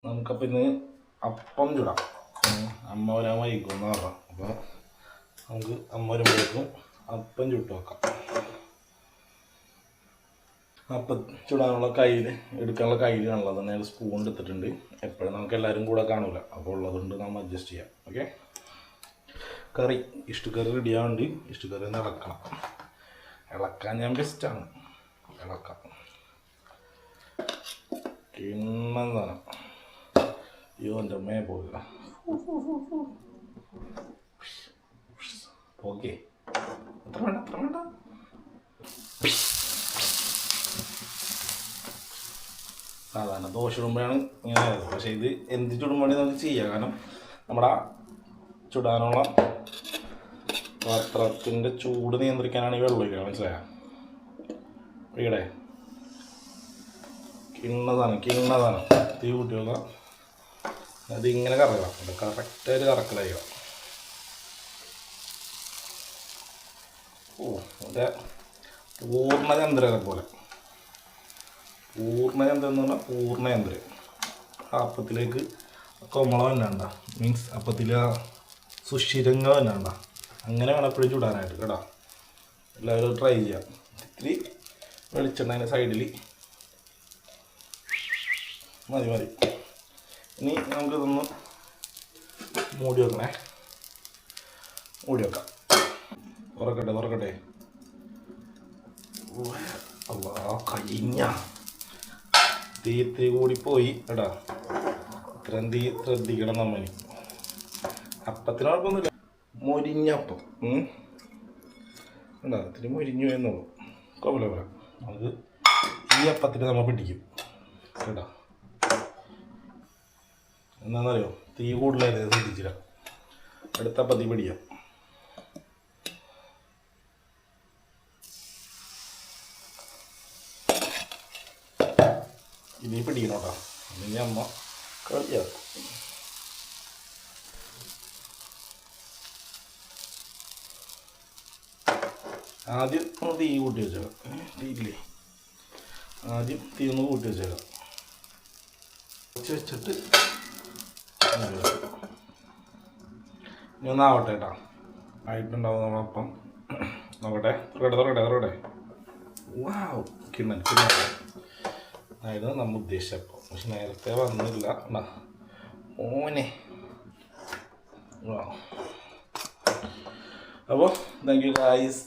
നമുക്കപ്പോൾ ഇന്ന് അപ്പം ചുടാം. അമ്മ വരാൻ വൈകുമെന്ന് പറഞ്ഞാൽ, അപ്പോൾ നമുക്ക് അമ്മ വരുമ്പോഴേക്കും അപ്പം ചുട്ട് വെക്കാം. അപ്പം ചുടാനുള്ള കയ്യിൽ എടുക്കാനുള്ള കയ്യിലാണല്ലോ, തന്നെ സ്പൂൺ എടുത്തിട്ടുണ്ട്. എപ്പോഴും നമുക്ക് എല്ലാവരും കൂടെ കാണൂല, അപ്പോൾ ഉള്ളതുകൊണ്ട് നമ്മൾ അഡ്ജസ്റ്റ് ചെയ്യാം. ഓക്കെ, കറി ഇഷ്ടക്കറി റെഡിയാവുന്നുണ്ട്. ഇഷ്ടക്കറി ഒന്ന് ഇളക്കണം. ഇളക്കാൻ ഞാൻ ബെസ്റ്റാണ്, ഇളക്കാം. കിണ്ണന്താണ്. അയ്യോ എൻ്റെ അമ്മയെ പോയില്ല. ഓക്കെ, അത്ര വേണ്ട, അത്ര വേണ്ട. സാധാരണ ദോശ ചുടുമ്പോഴാണ് ഇങ്ങനെ ആയത്. പക്ഷേ ഇത് എന്ത് ചുടുമ്പോഴേ നമുക്ക് ചെയ്യാം. കാരണം നമ്മുടെ ചുടാനുള്ള പാത്രത്തിൻ്റെ ചൂട് നിയന്ത്രിക്കാനാണ് ഈ വെള്ളം ഒഴിക്കുക. മനസ്സിലായോ? ഇവിടെ കിണ്ണതാണ് തീ കൂട്ടി വെക്കുക. അതിങ്ങനെ കറക്കുക. അത് കറക്റ്റായിട്ട് കറക്കലായിക്കുക. മറ്റേ പൂർണ്ണചന്ദ്രനെ പോലെ. പൂർണ്ണചന്ദ്രൻ എന്ന് പറഞ്ഞാൽ പൂർണ്ണചന്ദ്രൻ. അപ്പത്തിലേക്ക് കൊമളം തന്നെ ഉണ്ട, മീൻസ് അപ്പത്തിൽ സുഷിരങ്ങൾ തന്നെ ഉണ്ട. അങ്ങനെ വേണം എപ്പോഴും ചുടാനായിട്ട് കേട്ടോ. എല്ലാവരും ട്രൈ ചെയ്യാം. ഇത്തിരി വെളിച്ചെണ്ണ അതിൻ്റെ സൈഡിൽ മതി. ഇനി നമുക്കിതൊന്ന് മൂടി വെക്കണേ. മൂടി വെക്കാം. തുറക്കട്ടെ. കഴിഞ്ഞ തീ കൂടി പോയി എടാ. ഇത്രയും തീ ശ്രദ്ധിക്കണം നമ്മനി. അപ്പത്തിന് കുഴപ്പമൊന്നുമില്ല. മൊരിഞ്ഞപ്പം ഉണ്ടാ, ഇത്തിരി മൊരിഞ്ഞു എന്നുള്ളൂ. കുഴപ്പമില്ല. നമുക്ക് ഈ അപ്പത്തിൽ നമ്മൾ പിടിക്കും കേട്ടോ. എന്താണെന്നറിയോ, തീ കൂടുതലായത് ശ്രദ്ധിച്ചില്ല. അടുത്ത അപ്പത്തിൽ പിടിക്കാം. ഇനി പിടിക്കണം കേട്ടോ. ഇനി അമ്മ കളിയാക്കും. ആദ്യം ഒന്ന് തീ കൂട്ടി വെച്ചേക്കാം. തീയില്ലേ, ആദ്യം തീ ഒന്ന് കൂട്ടി വെച്ചേക്കാം. വെച്ചിട്ട് ഇനി ഒന്നാവട്ടെ കേട്ടോ. ആയിട്ടുണ്ടാവും നമ്മളപ്പം. നോക്കട്ടെ. തുറക്കട്ടെ. വാവ്, കിണ്ണൻ അതായത് നമ്മൾ ഉദ്ദേശിച്ചപ്പോൾ. പക്ഷെ നേരത്തെ വന്നില്ല. ഓനെ അപ്പോൾ താങ്ക് യു ഗായ്സ്.